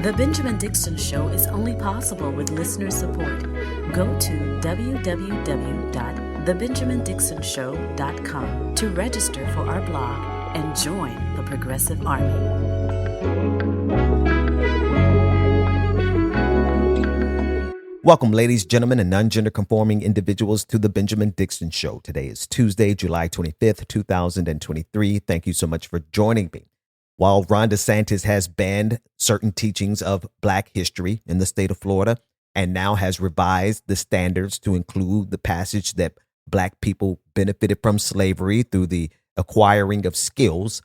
The Benjamin Dixon Show is only possible with listener support. Go to www.thebenjamindixonshow.com to register for our blog and join the Progressive Army. Welcome, ladies, gentlemen, and non-gender conforming individuals to the Benjamin Dixon Show. Today is Tuesday, July 25th, 2023. Thank you so much for joining me. While Ron DeSantis has banned certain teachings of Black history in the state of Florida and now has revised the standards to include the passage that Black people benefited from slavery through the acquiring of skills,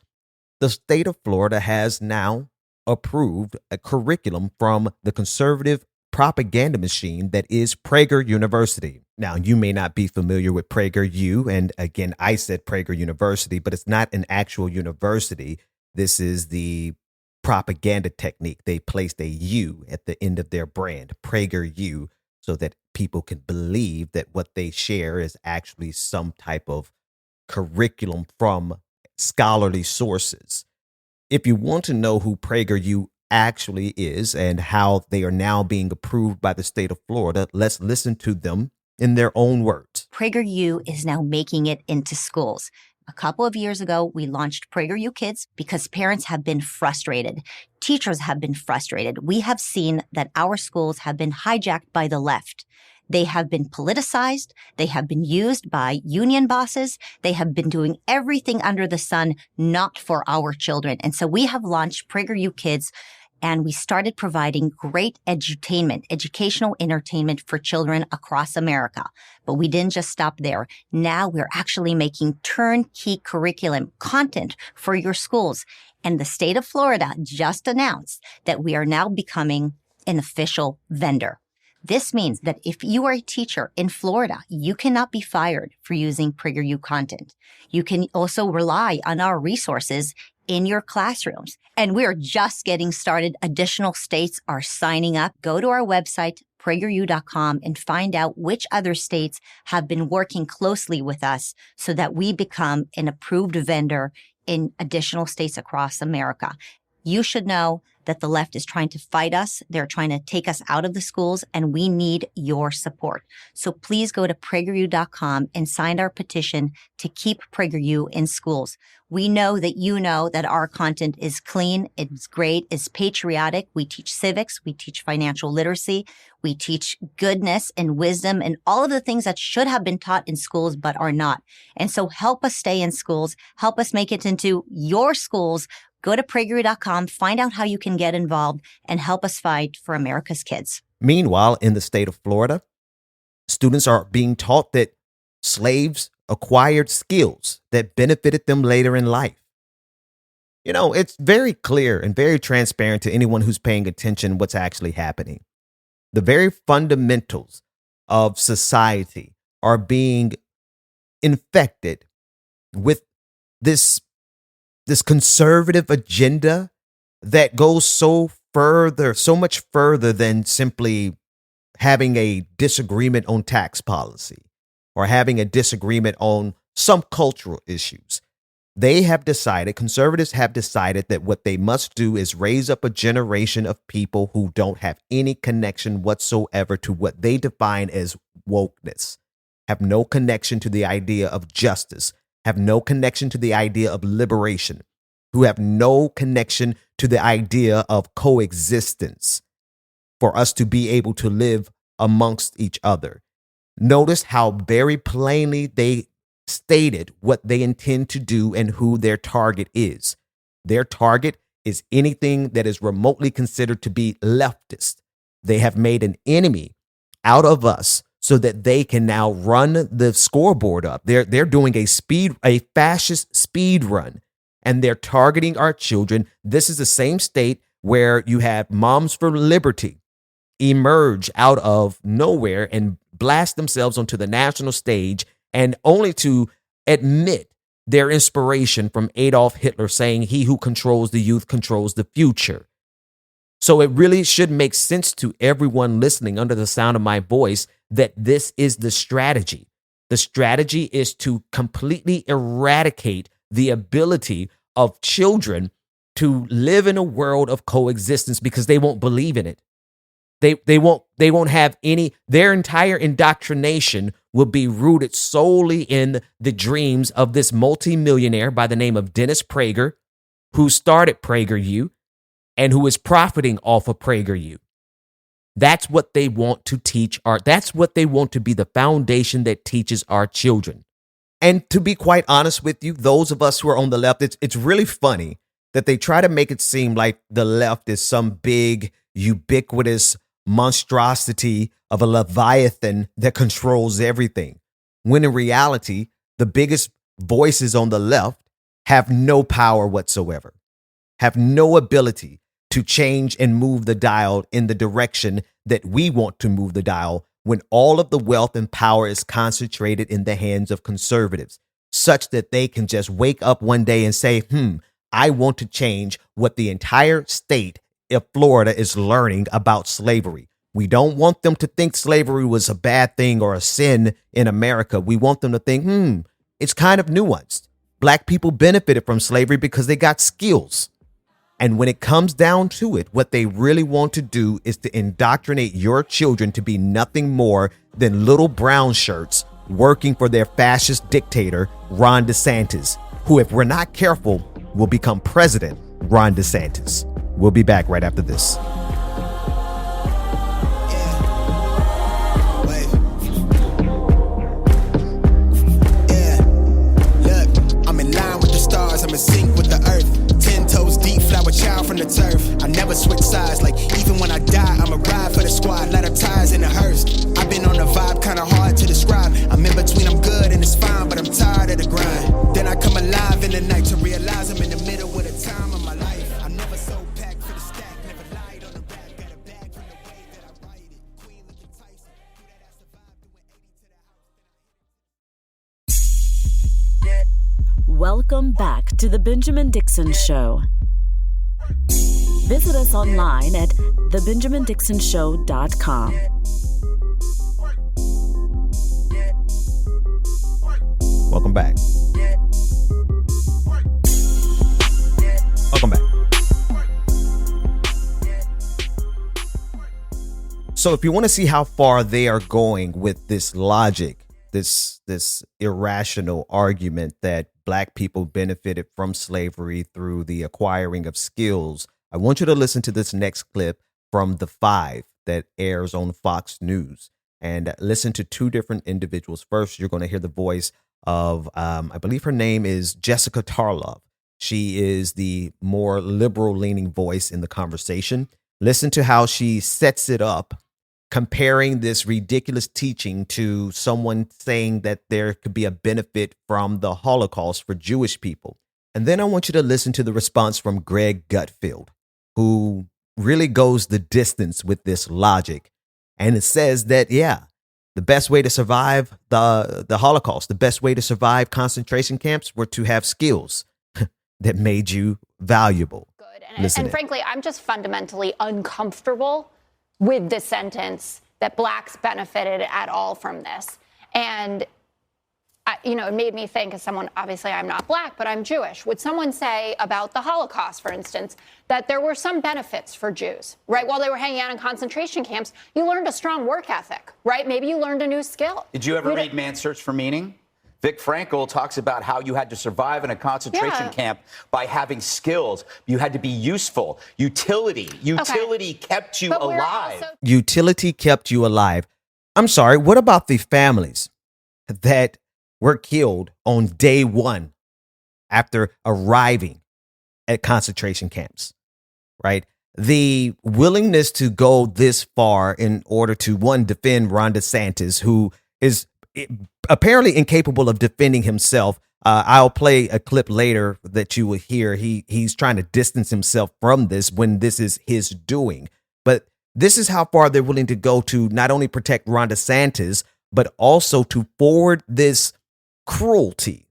the state of Florida has now approved a curriculum from the conservative propaganda machine that is Prager University. Now, you may not be familiar with PragerU, and again, I said Prager University, but it's not an actual university. This is the propaganda technique. They placed a U at the end of their brand, PragerU, so that people can believe that what they share is actually some type of curriculum from scholarly sources. If you want to know who PragerU actually is and how they are now being approved by the state of Florida, let's listen to them in their own words. PragerU is now making it into schools. A couple of years ago, we launched PragerU Kids because parents have been frustrated. Teachers have been frustrated. We have seen that our schools have been hijacked by the left. They have been politicized. They have been used by union bosses. They have been doing everything under the sun, not for our children. And so we have launched PragerU Kids, and we started providing great edutainment, educational entertainment for children across America. But we didn't just stop there. Now we're actually making turnkey curriculum content for your schools. And the state of Florida just announced that we are now becoming an official vendor. This means that if you are a teacher in Florida, you cannot be fired for using PragerU content. You can also rely on our resources in your classrooms. And we're just getting started. Additional states are signing up. Go to our website, PragerU.com, and find out which other states have been working closely with us so that we become an approved vendor in additional states across America. You should know that the left is trying to fight us. They're trying to take us out of the schools, and we need your support. So please go to PragerU.com and sign our petition to keep PragerU in schools. We know that you know that our content is clean, it's great, it's patriotic. We teach civics, we teach financial literacy, we teach goodness and wisdom and all of the things that should have been taught in schools but are not. And so help us stay in schools, help us make it into your schools. Go to PragerU.com, find out how you can get involved, and help us fight for America's kids. Meanwhile, in the state of Florida, students are being taught that slaves acquired skills that benefited them later in life. You know, it's very clear and very transparent to anyone who's paying attention what's actually happening. The very fundamentals of society are being infected with this conservative agenda that goes so much further than simply having a disagreement on tax policy or having a disagreement on some cultural issues. Conservatives have decided that what they must do is raise up a generation of people who don't have any connection whatsoever to what they define as wokeness, have no connection to the idea of justice, have no connection to the idea of liberation, who have no connection to the idea of coexistence for us to be able to live amongst each other. Notice how very plainly they stated what they intend to do and who their target is. Their target is anything that is remotely considered to be leftist. They have made an enemy out of us so that they can now run the scoreboard up. They're doing a fascist speed run, and they're targeting our children. This is the same state where you have Moms for Liberty emerge out of nowhere and blast themselves onto the national stage, and only to admit their inspiration from Adolf Hitler, saying he who controls the youth controls the future. So it really should make sense to everyone listening under the sound of my voice that this is the strategy. The strategy is to completely eradicate the ability of children to live in a world of coexistence because they won't believe in it. They won't have any, their entire indoctrination will be rooted solely in the dreams of this multimillionaire by the name of Dennis Prager, who started PragerU and who is profiting off of PragerU. That's what they want to teach that's what they want to be the foundation that teaches our children. And to be quite honest with you, those of us who are on the left, it's really funny that they try to make it seem like the left is some big, ubiquitous monstrosity of a leviathan that controls everything. When in reality, the biggest voices on the left have no power whatsoever, have no ability to change and move the dial in the direction that we want to move the dial when all of the wealth and power is concentrated in the hands of conservatives, such that they can just wake up one day and say, I want to change what the entire state of Florida is learning about slavery. We don't want them to think slavery was a bad thing or a sin in America. We want them to think, it's kind of nuanced. Black people benefited from slavery because they got skills. And when it comes down to it, what they really want to do is to indoctrinate your children to be nothing more than little brown shirts working for their fascist dictator, Ron DeSantis, who, if we're not careful, will become President Ron DeSantis. We'll be back right after this. I'm in sync with the earth, 10 toes deep, flower child from the turf. I never switch sides, like even when I die, I'ma ride for the squad, light up tires in a hearse. I've been on a vibe, kinda hard to describe. I'm in between, I'm good and it's fine, but I'm tired of the grind. Then I come alive in the night to realize I'm in the middle of the time of my life. I'm never so packed for the stack, never lied on the rap, got a bag from the way that I write it. Queen looking Tyson, who that I survived doing 80 to the house. Welcome back to The Benjamin Dixon Show. Visit us online at thebenjamindixonshow.com. Welcome back. Welcome back. So if you want to see how far they are going with this logic, this irrational argument that Black people benefited from slavery through the acquiring of skills, I want you to listen to this next clip from The Five that airs on Fox News, and listen to two different individuals. First, you're going to hear the voice of, I believe her name is Jessica Tarlov. She is the more liberal-leaning voice in the conversation. Listen to how she sets it up, comparing this ridiculous teaching to someone saying that there could be a benefit from the Holocaust for Jewish people. And then I want you to listen to the response from Greg Gutfeld, who really goes the distance with this logic. And it says that, the best way to survive the Holocaust, the best way to survive concentration camps were to have skills that made you valuable. Good. And frankly, I'm just fundamentally uncomfortable with the sentence that blacks benefited at all from this. And, it made me think, as someone, obviously I'm not black, but I'm Jewish. Would someone say about the Holocaust, for instance, that there were some benefits for Jews, right? While they were hanging out in concentration camps, you learned a strong work ethic, right? Maybe you learned a new skill. Did you ever read Man's Search for Meaning? Vic Frankl talks about how you had to survive in a concentration camp by having skills. You had to be useful. Utility kept you alive. Utility kept you alive. I'm sorry, what about the families that were killed on day one after arriving at concentration camps, right? The willingness to go this far in order to, one, defend Ron DeSantis, who is apparently incapable of defending himself. I'll play a clip later that you will hear. He's trying to distance himself from this when this is his doing. But this is how far they're willing to go to not only protect Ron DeSantis, but also to forward this cruelty,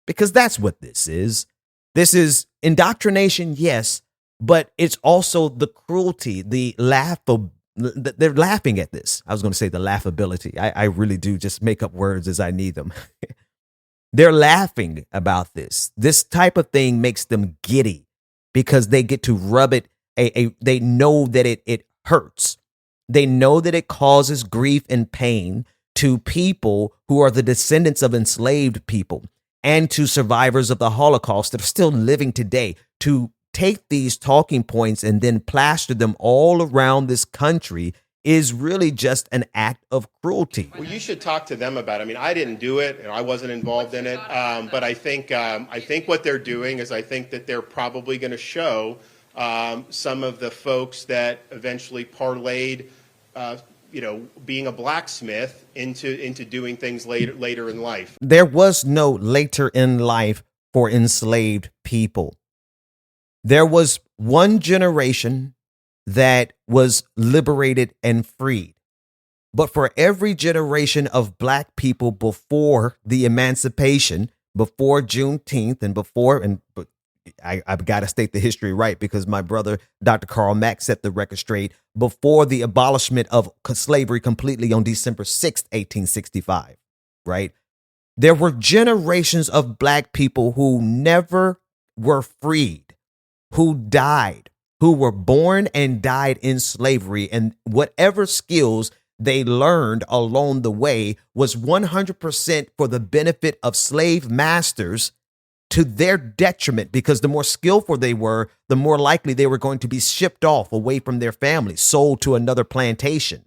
because that's what this is. This is indoctrination, yes, but it's also the cruelty, the they're laughing at this. I was going to say the laughability. I really do just make up words as I need them. They're laughing about this. This type of thing makes them giddy. because they get to rub it. They know that it hurts. They know that it causes grief and pain to people who are the descendants of enslaved people and to survivors of the Holocaust that are still living today. To take these talking points and then plaster them all around this country is really just an act of cruelty. Well, you should talk to them about it. I mean, I didn't do it, and I wasn't involved in it. But I think what they're doing is I think that they're probably going to show some of the folks that eventually parlayed, being a blacksmith into doing things later in life. There was no later in life for enslaved people. There was one generation that was liberated and freed. But for every generation of black people before the emancipation, before Juneteenth but I've got to state the history right because my brother, Dr. Karl Mack, set the record straight, before the abolishment of slavery completely on December 6th, 1865, right? There were generations of black people who never were freed, who died, who were born and died in slavery, and whatever skills they learned along the way was 100% for the benefit of slave masters to their detriment, because the more skillful they were, the more likely they were going to be shipped off away from their families, sold to another plantation,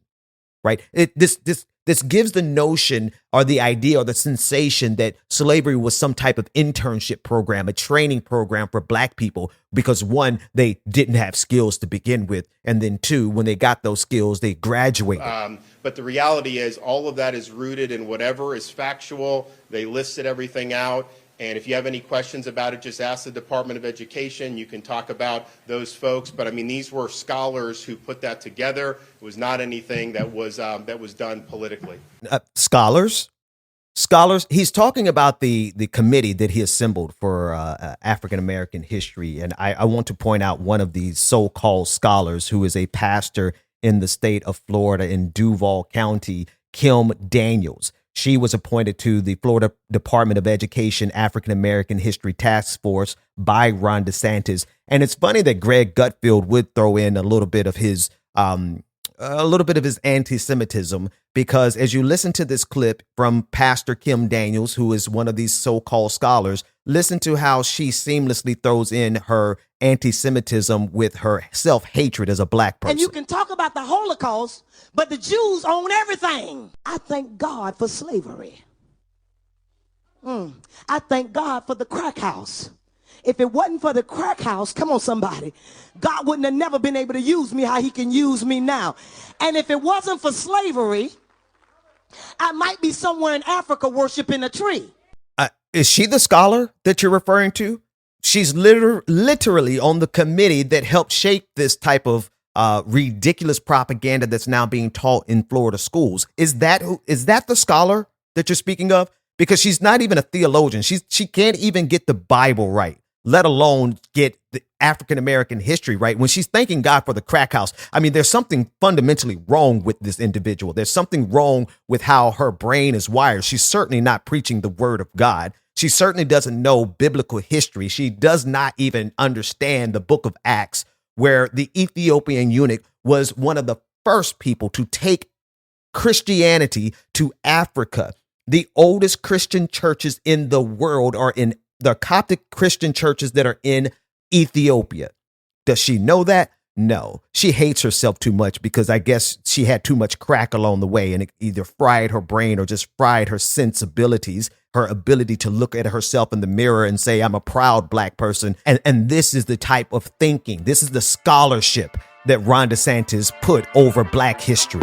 right? This gives the notion or the idea or the sensation that slavery was some type of internship program, a training program for black people, because one, they didn't have skills to begin with, and then two, when they got those skills, they graduated. But the reality is all of that is rooted in whatever is factual. They listed everything out. And if you have any questions about it, just ask the Department of Education. You can talk about those folks. But I mean, these were scholars who put that together. It was not anything that was done politically. Scholars. He's talking about the committee that he assembled for African American history. And I want to point out one of these so-called scholars who is a pastor in the state of Florida in Duval County, Kim Daniels. She was appointed to the Florida Department of Education African American History Task Force by Ron DeSantis. And it's funny that Greg Gutfeld would throw in a little bit of his anti-Semitism, because as you listen to this clip from Pastor Kim Daniels, who is one of these so-called scholars, listen to how she seamlessly throws in her anti-Semitism with her self-hatred as a black person. And you can talk about the Holocaust, but the Jews own everything. I thank God for slavery. I thank God for the crack house. If it wasn't for the crack house, come on somebody, God wouldn't have never been able to use me how he can use me now. And if it wasn't for slavery, I might be somewhere in Africa worshiping a tree. Is she the scholar that you're referring to? She's literally on the committee that helped shape this type of ridiculous propaganda that's now being taught in Florida schools. Is that the scholar that you're speaking of? Because she's not even a theologian. She can't even get the Bible right, let alone get the African American history right. When she's thanking God for the crack house, I mean, there's something fundamentally wrong with this individual. There's something wrong with how her brain is wired. She's certainly not preaching the word of God. She certainly doesn't know biblical history. She does not even understand the book of Acts, where the Ethiopian eunuch was one of the first people to take Christianity to Africa. The oldest Christian churches in the world are in the Coptic Christian churches that are in Ethiopia. Does she know that? No. She hates herself too much because I guess she had too much crack along the way, and it either fried her brain or just fried her sensibilities, her ability to look at herself in the mirror and say, I'm a proud black person. And this is the type of thinking. This is the scholarship that Ron DeSantis put over black history.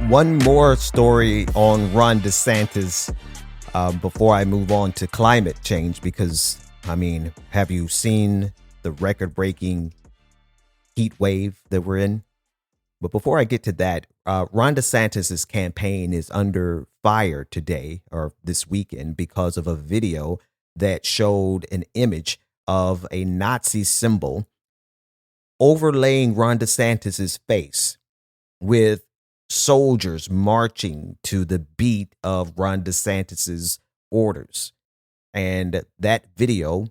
One more story on Ron DeSantis before I move on to climate change, because, I mean, have you seen the record-breaking heat wave that we're in? But before I get to that, Ron DeSantis' campaign is under fire today or this weekend because of a video that showed an image of a Nazi symbol overlaying Ron DeSantis's face with soldiers marching to the beat of Ron DeSantis's orders. And that video,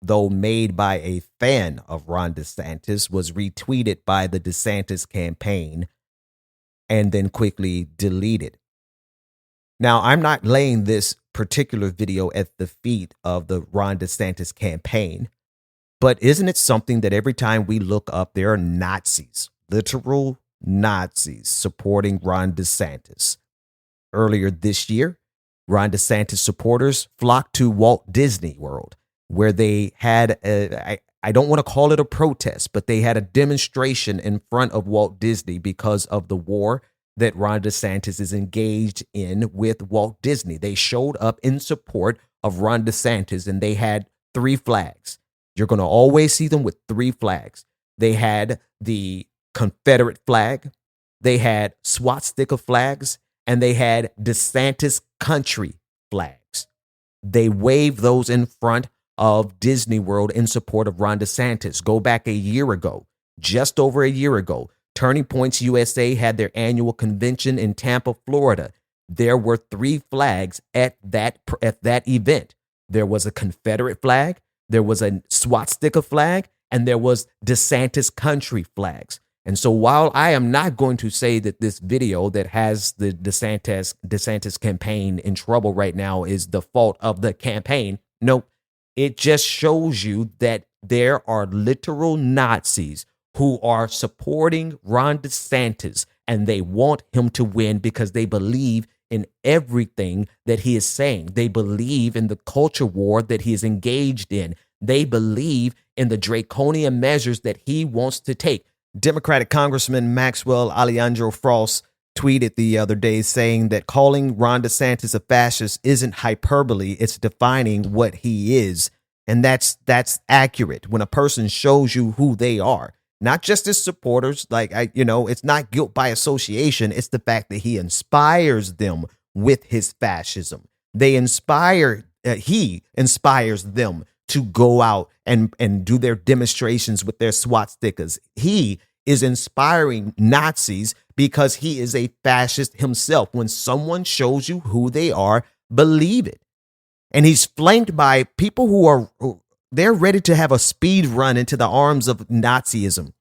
though made by a fan of Ron DeSantis, was retweeted by the DeSantis campaign and then quickly deleted. Now, I'm not laying this particular video at the feet of the Ron DeSantis campaign, but isn't it something that every time we look up, there are Nazis, literal Nazis supporting Ron DeSantis? Earlier this year, Ron DeSantis supporters flocked to Walt Disney World, where they had, I don't want to call it a protest, but they had a demonstration in front of Walt Disney because of the war that Ron DeSantis is engaged in with Walt Disney. They showed up in support of Ron DeSantis, and they had 3 flags. You're going to always see them with 3 flags. They had the Confederate flag, they had swastika flags, and they had DeSantis country flags. They waved those in front of Disney World in support of Ron DeSantis. Go back a year ago, just over a year ago, Turning Points USA had their annual convention in Tampa, Florida. There were 3 flags at that event. There was a Confederate flag, there was a swastika flag, and there was DeSantis country flags. And so while I am not going to say that this video that has the DeSantis campaign in trouble right now is the fault of the campaign, no, it just shows you that there are literal Nazis who are supporting Ron DeSantis, and they want him to win because they believe in everything that he is saying. They believe in the culture war that he is engaged in. They believe in the draconian measures that he wants to take. Democratic Congressman Maxwell Alejandro Frost tweeted the other day saying that calling Ron DeSantis a fascist isn't hyperbole, it's defining what he is. And that's accurate. When a person shows you who they are, not just his supporters, it's not guilt by association. It's the fact that he inspires them with his fascism. He inspires them to go out and do their demonstrations with their swastikas. He is inspiring Nazis because he is a fascist himself. When someone shows you who they are, believe it. And he's flanked by people they're ready to have a speed run into the arms of Nazism.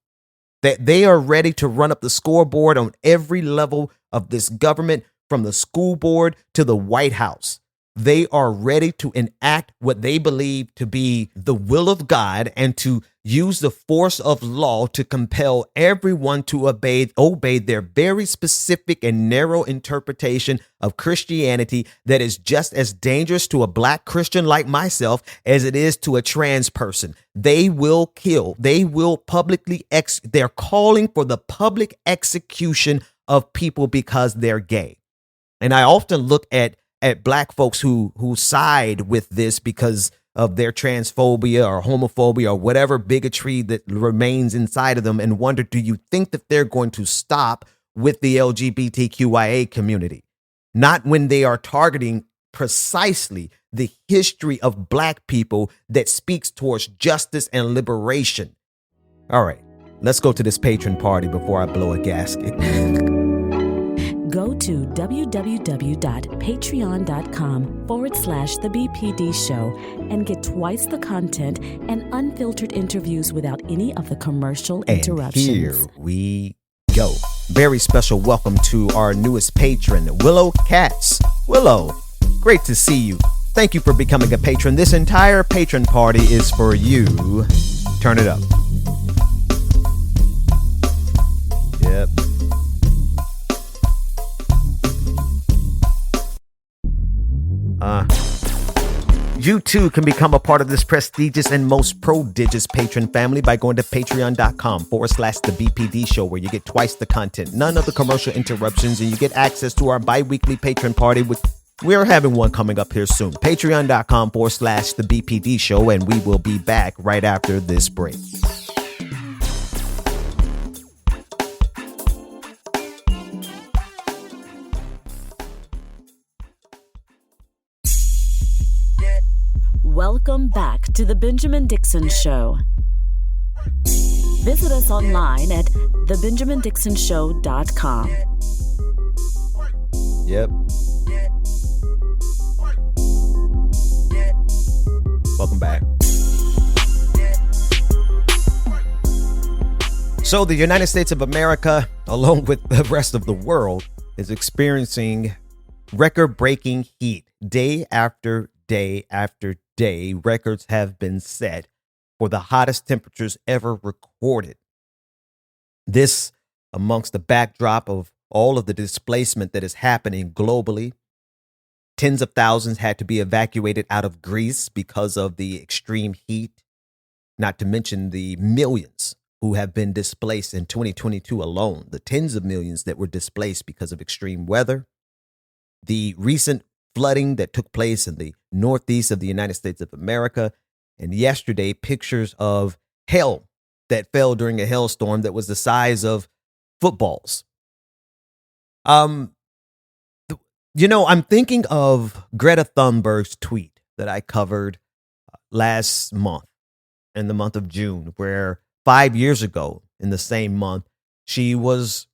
That they are ready to run up the scoreboard on every level of this government, from the school board to the White House. They are ready to enact what they believe to be the will of God and to use the force of law to compel everyone to obey their very specific and narrow interpretation of Christianity that is just as dangerous to a black Christian like myself as it is to a trans person. They will kill. They will publicly they're calling for the public execution of people because they're gay. And I often look at black folks who side with this because of their transphobia or homophobia or whatever bigotry that remains inside of them, and wonder, do you think that they're going to stop with the LGBTQIA community? Not when they are targeting precisely the history of black people that speaks towards justice and liberation. All right, let's go to this patron party before I blow a gasket. Go to www.patreon.com/The BPD Show and get twice the content and unfiltered interviews without any of the commercial interruptions. And here we go. Very special welcome to our newest patron, Willow Katz. Willow, great to see you. Thank you for becoming a patron. This entire patron party is for you. Turn it up. Yep. You too can become a part of this prestigious and most prodigious patron family by going to patreon.com/The BPD Show, where you get twice the content, none of the commercial interruptions, and you get access to our bi-weekly patron party. We're having one coming up here soon. Patreon.com/The BPD Show, and we will be back right after this break. Welcome Welcome back to The Benjamin Dixon Show. Visit us online at thebenjamindixonshow.com. Yep. Welcome back. So the United States of America, along with the rest of the world, is experiencing record-breaking heat. Day after day after day, records have been set for the hottest temperatures ever recorded. This amongst the backdrop of all of the displacement that is happening globally. Tens of thousands had to be evacuated out of Greece because of the extreme heat, not to mention the millions who have been displaced in 2022 alone, the tens of millions that were displaced because of extreme weather, the recent flooding that took place in the northeast of the United States of America, and yesterday pictures of hail that fell during a hailstorm that was the size of footballs. I'm thinking of Greta Thunberg's tweet that I covered last month, in the month of June, where 5 years ago in the same month, she was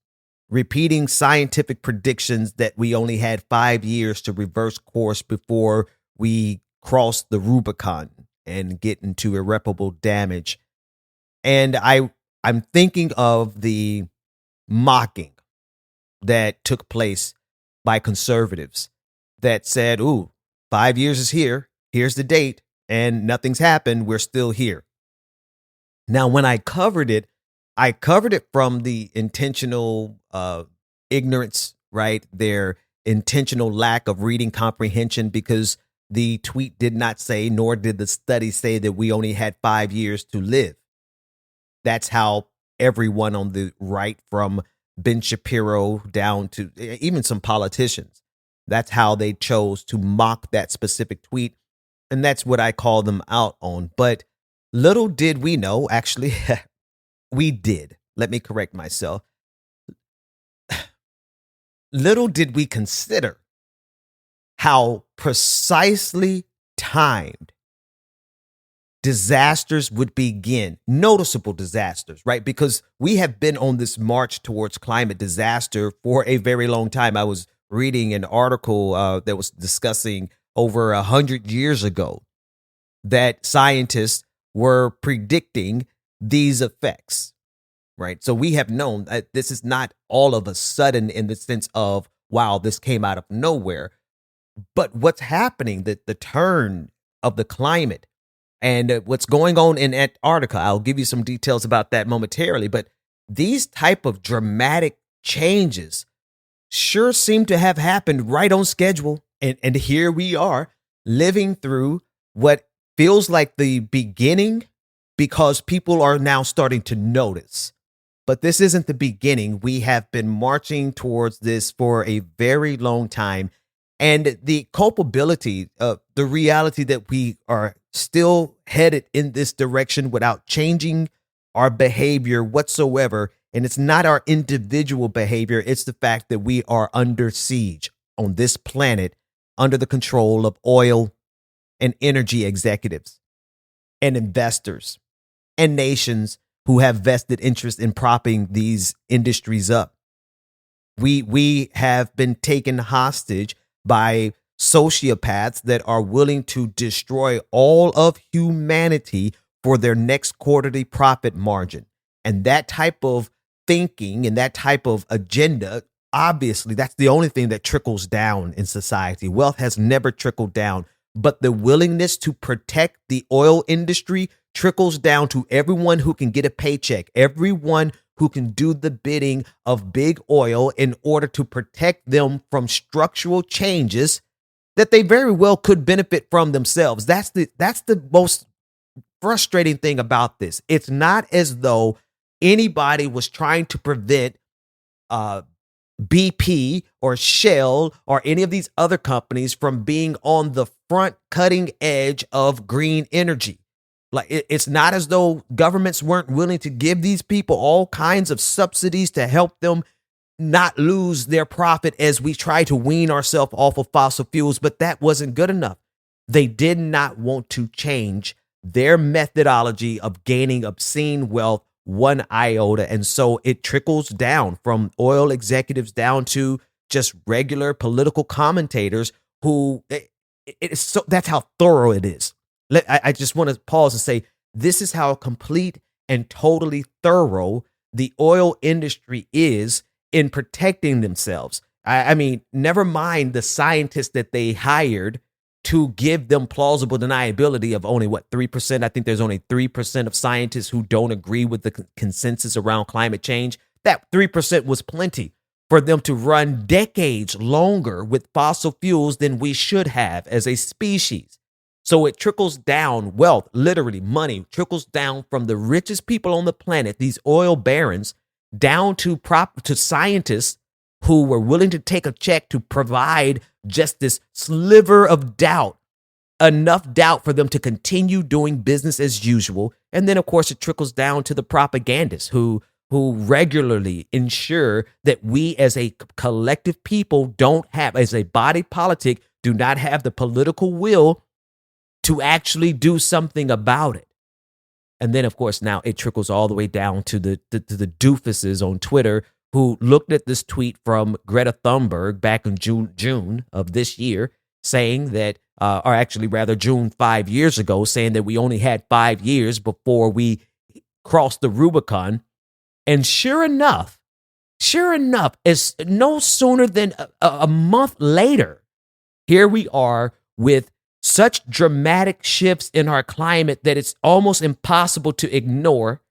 repeating scientific predictions that we only had 5 years to reverse course before we cross the Rubicon and get into irreparable damage. And I'm thinking of the mocking that took place by conservatives that said, 5 years is here. Here's the date, and nothing's happened. We're still here. Now, when I covered it from the intentional ignorance, right? Their intentional lack of reading comprehension, because the tweet did not say, nor did the study say, that we only had 5 years to live. That's how everyone on the right, from Ben Shapiro down to even some politicians, that's how they chose to mock that specific tweet. And that's what I call them out on. But little did we know, actually, we did. Let me correct myself. Little did we consider how precisely timed disasters would begin, noticeable disasters, right? Because we have been on this march towards climate disaster for a very long time. I was reading an article that was discussing over 100 years ago that scientists were predicting these effects, right? So we have known that this is not all of a sudden in the sense of, wow, this came out of nowhere. But what's happening, the turn of the climate and what's going on in Antarctica, I'll give you some details about that momentarily. But these type of dramatic changes sure seem to have happened right on schedule. And here we are living through what feels like the beginning, because people are now starting to notice. But this isn't the beginning. We have been marching towards this for a very long time. And the culpability, the reality that we are still headed in this direction without changing our behavior whatsoever. And it's not our individual behavior. It's the fact that we are under siege on this planet, under the control of oil and energy executives and investors and nations who have vested interest in propping these industries up. We have been taken hostage by sociopaths that are willing to destroy all of humanity for their next quarterly profit margin. And that type of thinking and that type of agenda, obviously, that's the only thing that trickles down in society. Wealth has never trickled down, but the willingness to protect the oil industry trickles down to everyone who can get a paycheck, everyone who can do the bidding of big oil in order to protect them from structural changes that they very well could benefit from themselves. That's the most frustrating thing about this. It's not as though anybody was trying to prevent BP or Shell or any of these other companies from being on the front cutting edge of green energy. Like, it's not as though governments weren't willing to give these people all kinds of subsidies to help them not lose their profit as we try to wean ourselves off of fossil fuels, but that wasn't good enough. They did not want to change their methodology of gaining obscene wealth one iota. And so it trickles down from oil executives down to just regular political commentators who it's so that's how thorough it is. I just want to pause and say this is how complete and totally thorough the oil industry is in protecting themselves. I mean, never mind the scientists that they hired to give them plausible deniability of only 3%. I think there's only 3% of scientists who don't agree with the consensus around climate change. That 3% was plenty for them to run decades longer with fossil fuels than we should have as a species. So it trickles down wealth, literally money trickles down from the richest people on the planet, these oil barons, down to scientists who were willing to take a check to provide just this sliver of doubt, enough doubt for them to continue doing business as usual. And then, of course, it trickles down to the propagandists who regularly ensure that we as a collective people don't have, as a body politic, do not have the political will to actually do something about it. And then, of course, now it trickles all the way down to the doofuses on Twitter who looked at this tweet from Greta Thunberg back in June of this year, saying that, or actually rather June 5 years ago, saying that we only had 5 years before we crossed the Rubicon. And sure enough, it's no sooner than a month later, here we are with such dramatic shifts in our climate that it's almost impossible to ignore,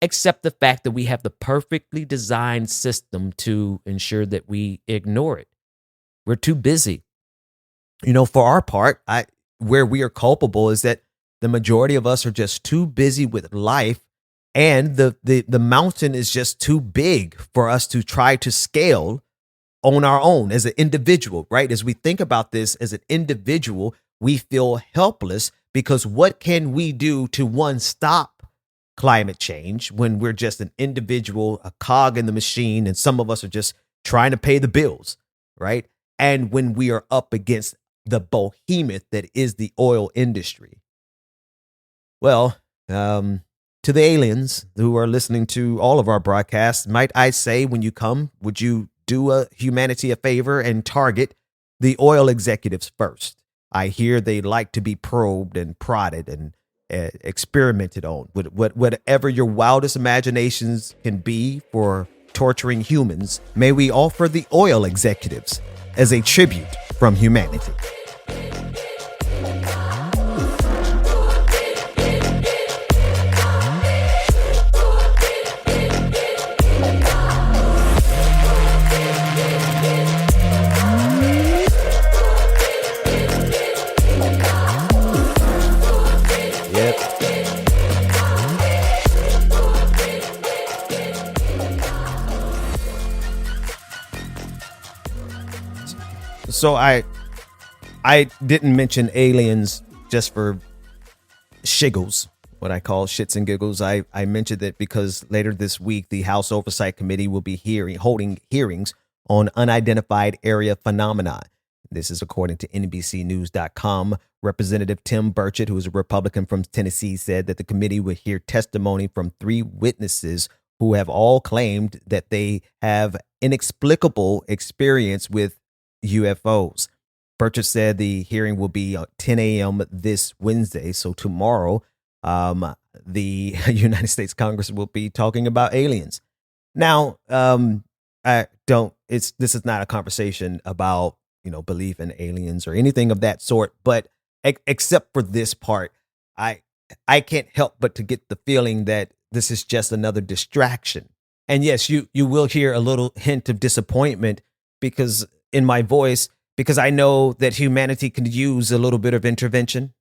except the fact that we have the perfectly designed system to ensure that we ignore it. We're too busy. For our part, where we are culpable is that the majority of us are just too busy with life, and the mountain is just too big for us to try to scale on our own as an individual, right? As we think about this as an individual, we feel helpless because what can we do to, one, stop climate change when we're just an individual, a cog in the machine, and some of us are just trying to pay the bills, right? And when we are up against the behemoth that is the oil industry. Well, to the aliens who are listening to all of our broadcasts, might I say, when you come, would you do humanity a favor and target the oil executives first? I hear they like to be probed and prodded and experimented on. Whatever your wildest imaginations can be for torturing humans, may we offer the oil executives as a tribute from humanity. So I didn't mention aliens just for shiggles, what I call shits and giggles. I mentioned that because later this week, the House Oversight Committee will be holding hearings on unidentified area phenomena. This is according to NBCnews.com. Representative Tim Burchett, who is a Republican from Tennessee, said that the committee would hear testimony from 3 witnesses who have all claimed that they have inexplicable experience with UFOs. Burchett said the hearing will be at 10 a.m. this Wednesday. So tomorrow, the United States Congress will be talking about aliens. Now, this is not a conversation about, belief in aliens or anything of that sort. But except for this part, I can't help but to get the feeling that this is just another distraction. And yes, you will hear a little hint of disappointment because in my voice, because I know that humanity can use a little bit of intervention.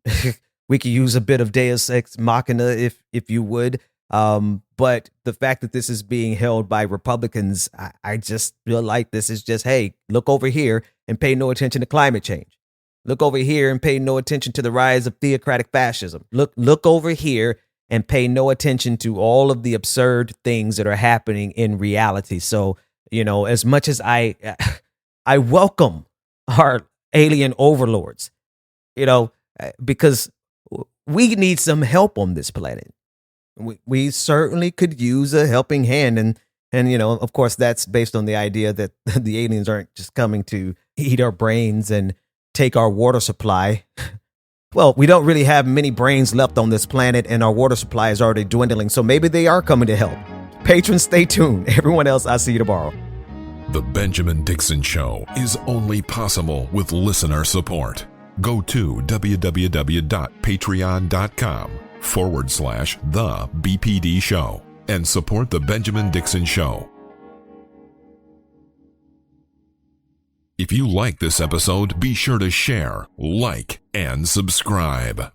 We could use a bit of Deus Ex Machina, if you would. But the fact that this is being held by Republicans, I just feel like this is just, hey, look over here and pay no attention to climate change. Look over here and pay no attention to the rise of theocratic fascism. Look over here and pay no attention to all of the absurd things that are happening in reality. So, as much as I welcome our alien overlords, because we need some help on this planet. We certainly could use a helping hand. And, you know, of course, that's based on the idea that the aliens aren't just coming to eat our brains and take our water supply. Well, we don't really have many brains left on this planet, and our water supply is already dwindling. So maybe they are coming to help. Patrons, stay tuned. Everyone else, I'll see you tomorrow. The Benjamin Dixon Show is only possible with listener support. Go to www.patreon.com/The BPD Show and support The Benjamin Dixon Show. If you like this episode, be sure to share, like, and subscribe.